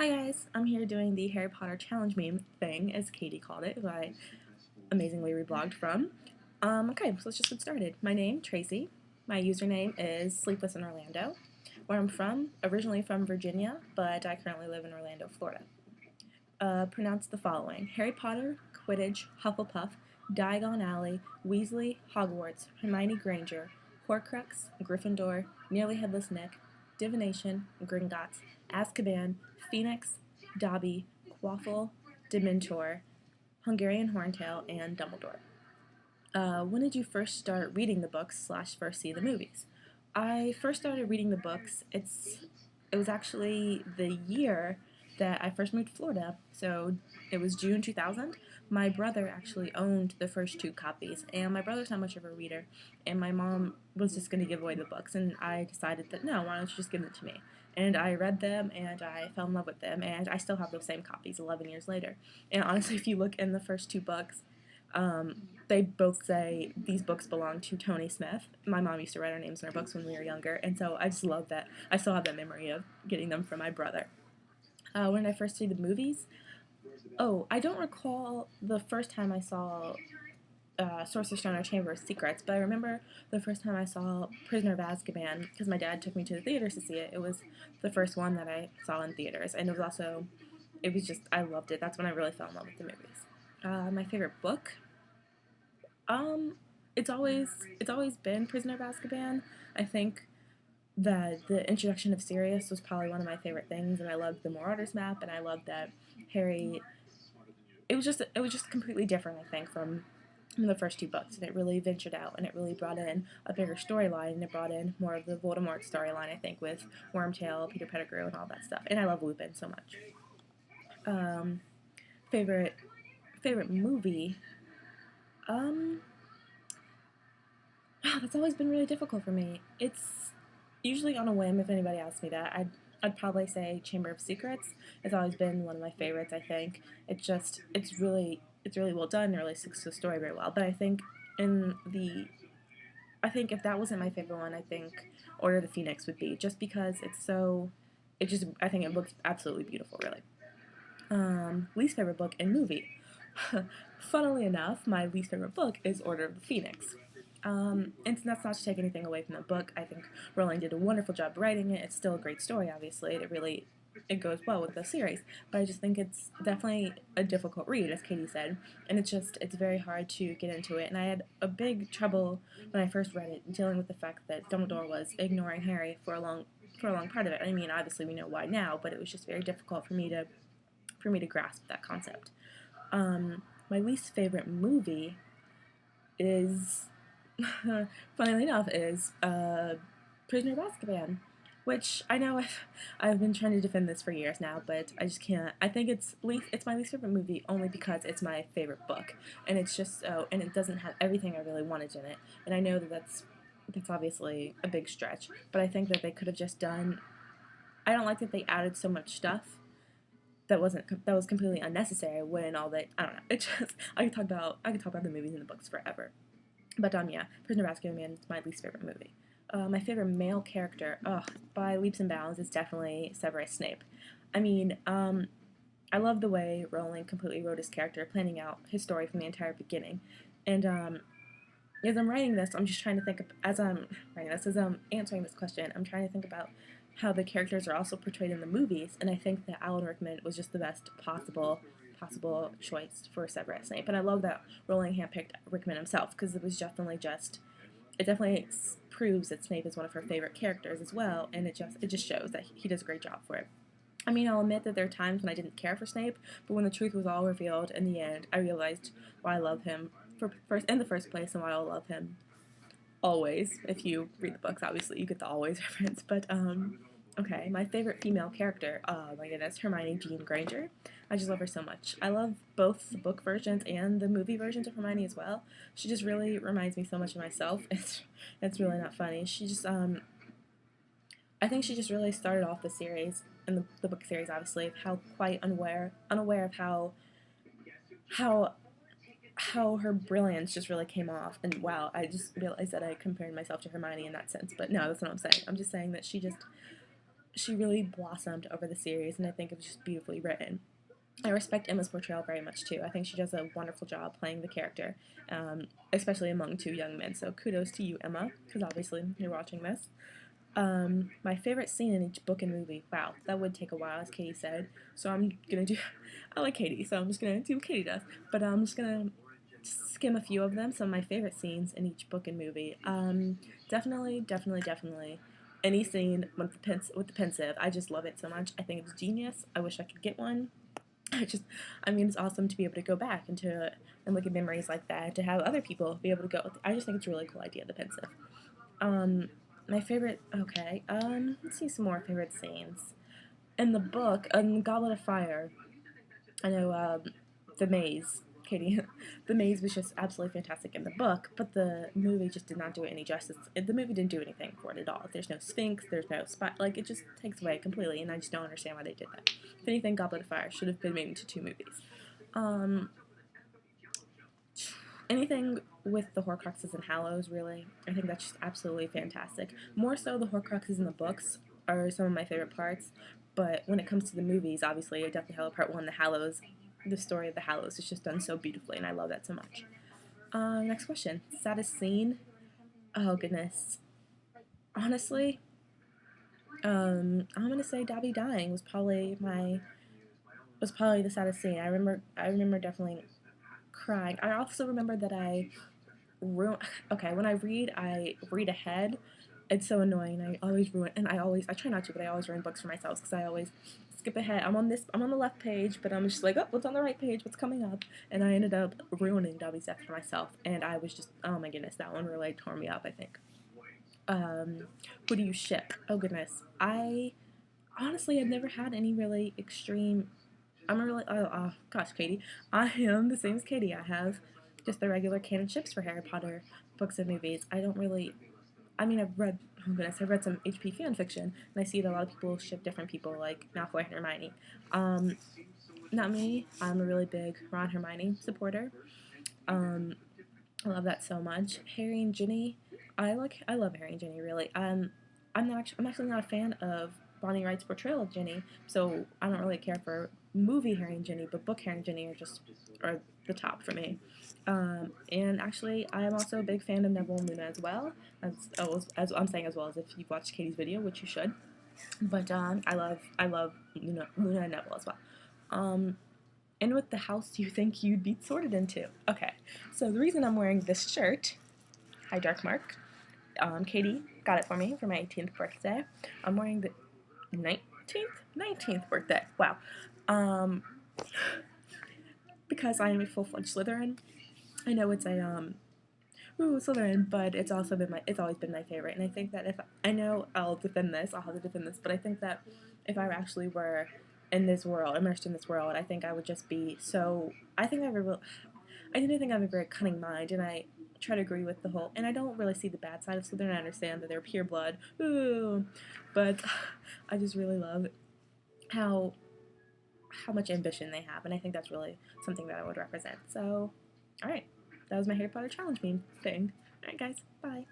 Hi guys, I'm here doing the Harry Potter challenge meme thing, as Katie called it, who I amazingly reblogged from. Okay, so let's just get started. My name, Tracy. My username is Sleepless in Orlando. Where I'm from, originally from Virginia, but I currently live in Orlando, Florida. Pronounce the following: Harry Potter, Quidditch, Hufflepuff, Diagon Alley, Weasley, Hogwarts, Hermione Granger, Horcrux, Gryffindor, Nearly Headless Nick, Divination, Gringotts, Azkaban, Phoenix, Dobby, Quaffle, Dementor, Hungarian Horntail, and Dumbledore. When did you first start reading the books slash first see the movies? I first started reading the books. It was actually the year that I first moved to Florida. So it was June 2000. My brother actually owned the first two copies, and my brother's not much of a reader, and my mom was just going to give away the books, and I decided that no, why don't you just give them to me? And I read them, and I fell in love with them, and I still have those same copies 11 years later. And honestly, if you look in the first two books, they both say these books belong to Tony Smith. My mom used to write our names in our books when we were younger, and so I just love that. I still have that memory of getting them from my brother. When did I first see the movies? Oh, I don't recall the first time I saw Sorcerer's Stone or Chamber of Secrets, but I remember the first time I saw Prisoner of Azkaban because my dad took me to the theaters to see it. It was the first one that I saw in theaters, and it was just, I loved it. That's when I really fell in love with the movies. My favorite book? Um, it's always been Prisoner of Azkaban. I think that the introduction of Sirius was probably one of my favorite things, and I loved the Marauders map, and I loved that Harry. It was just completely different, I think, from the first two books, and it really ventured out, and it really brought in a bigger storyline, and it brought in more of the Voldemort storyline, I think, with Wormtail, Peter Pettigrew, and all that stuff. And I love Lupin so much. Um, favorite favorite movie? Um, Wow, that's always been really difficult for me. It's usually on a whim if anybody asks me that. I'd probably say Chamber of Secrets. It's always been one of my favorites, I think. It's really well done and it really sticks to the story very well. But in the I think if that wasn't my favorite one, I think Order of the Phoenix would be, just because I think it looks absolutely beautiful, really. Least favorite book and movie. Funnily enough, my least favorite book is Order of the Phoenix. And that's not to take anything away from the book. I think Rowling did a wonderful job writing it. It's still a great story, obviously. It goes well with the series. But I just think it's definitely a difficult read, as Katie said, and it's very hard to get into it. And I had a big trouble when I first read it, dealing with the fact that Dumbledore was ignoring Harry for a long part of it. I mean, obviously we know why now, but it was just very difficult for me to grasp that concept. My least favorite movie is, funnily enough, is Prisoner of Azkaban, which I know I've been trying to defend this for years now, but I just can't. I think it's my least favorite movie only because it's my favorite book, and it's just and it doesn't have everything I really wanted in it, and I know that that's obviously a big stretch, but I think that they could have just done. I don't like that they added so much stuff that was completely unnecessary when all that I don't know. It just I could talk about the movies and the books forever. But yeah, Prisoner of Azkaban is my least favorite movie. My favorite male character, by leaps and bounds, is definitely Severus Snape. I mean, I love the way Rowling completely wrote his character, planning out his story from the entire beginning. And as I'm writing this, I'm just trying to think of, as I'm answering this question, I'm trying to think about how the characters are also portrayed in the movies, and I think that Alan Rickman was just the best possible choice for Severus Snape. And I love that Rowling handpicked Rickman himself, because it definitely proves that Snape is one of her favorite characters as well, and it just shows that he does a great job for it. I mean, I'll admit that there are times when I didn't care for Snape, but when the truth was all revealed in the end, I realized why I love him in the first place, and why I'll love him always. If you read the books, obviously you get the always reference. But okay, my favorite female character. Oh my goodness, Hermione Jean Granger. I just love her so much. I love both the book versions and the movie versions of Hermione as well. She just really reminds me so much of myself. It's really not funny. I think she just really started off the series and the book series, obviously, of how quite unaware of how how her brilliance just really came off. And wow, I just realized that I compared myself to Hermione in that sense. But no, that's not what I'm saying. I'm just saying that she really blossomed over the series, and I think it was just beautifully written. I respect Emma's portrayal very much too. I think she does a wonderful job playing the character, especially among two young men. So kudos to you, Emma, because obviously you're watching this. My favorite scene in each book and movie. Wow, that would take a while, as Katie said. So I'm gonna do. I like Katie, so I'm just gonna do what Katie does. But I'm just gonna skim a few of them. Some of my favorite scenes in each book and movie. Definitely. Any scene with the pensive. I just love it so much. I think it's genius. I wish I could get one. It's awesome to be able to go back into it and look at memories like that. To have other people be able to go. I just think it's a really cool idea. The pensive. My favorite. Okay. Let's see some more favorite scenes in the book. In Goblet of Fire. I know. The maze. Katie, the maze was just absolutely fantastic in the book, but the movie just did not do it any justice. The movie didn't do anything for it at all. There's no Sphinx, there's no spot, like, it just takes away completely, and I just don't understand why they did that. If anything, Goblet of Fire should have been made into 2 movies. Anything with the Horcruxes and Hallows, really, I think that's just absolutely fantastic. More so, the Horcruxes in the books are some of my favorite parts, but when it comes to the movies, obviously, Deathly Hallows Part 1, the Hallows, the story of the Hallows is just done so beautifully, and I love that so much. Next question. Saddest scene? Oh, goodness. Honestly, I'm gonna say Dobby dying was probably the saddest scene. I remember definitely crying. I also remember that when I read ahead. It's so annoying. I always ruin, and I try not to, but I always ruin books for myself because I always skip ahead. I'm on the left page, but I'm just like, oh, what's on the right page? What's coming up? And I ended up ruining Dobby's death for myself, and I was just, oh my goodness, that one really tore me up, I think. Who do you ship? Oh goodness, I honestly have never had any really extreme. Oh gosh, Katie, I am the same as Katie. I have just the regular canon ships for Harry Potter books and movies. I don't really. I've read. Oh goodness, I've read some HP fan fiction, and I see that a lot of people ship different people, like Malfoy and Hermione. Not me. I'm a really big Ron Hermione supporter. Um, I love that so much. Harry and Ginny. I love Harry and Ginny really. I'm actually not a fan of Bonnie Wright's portrayal of Ginny, so I don't really care for movie Harry and Ginny, but book Harry and Ginny are the top for me. And actually, I am also a big fan of Neville and Luna as well. As I'm saying, as well as if you've watched Katie's video, which you should. But I love Luna and Neville as well. And what the house do you think you'd be sorted into? Okay, so the reason I'm wearing this shirt, hi Dark Mark, Katie got it for me for my 18th birthday. I'm wearing the 19th birthday. Wow. Because I am a full-fledged Slytherin. I know it's a Slytherin, but it's always been my favorite. And I think that I'll have to defend this, but I think that if I actually were immersed in this world, I think I would just be so. I think I think I have a very cunning mind, and I try to agree with the whole. And I don't really see the bad side of Slytherin. I understand that they're pure blood, but I just really love how much ambition they have, and I think that's really something that I would represent. So, all right, that was my Harry Potter challenge meme thing. All right, guys, bye.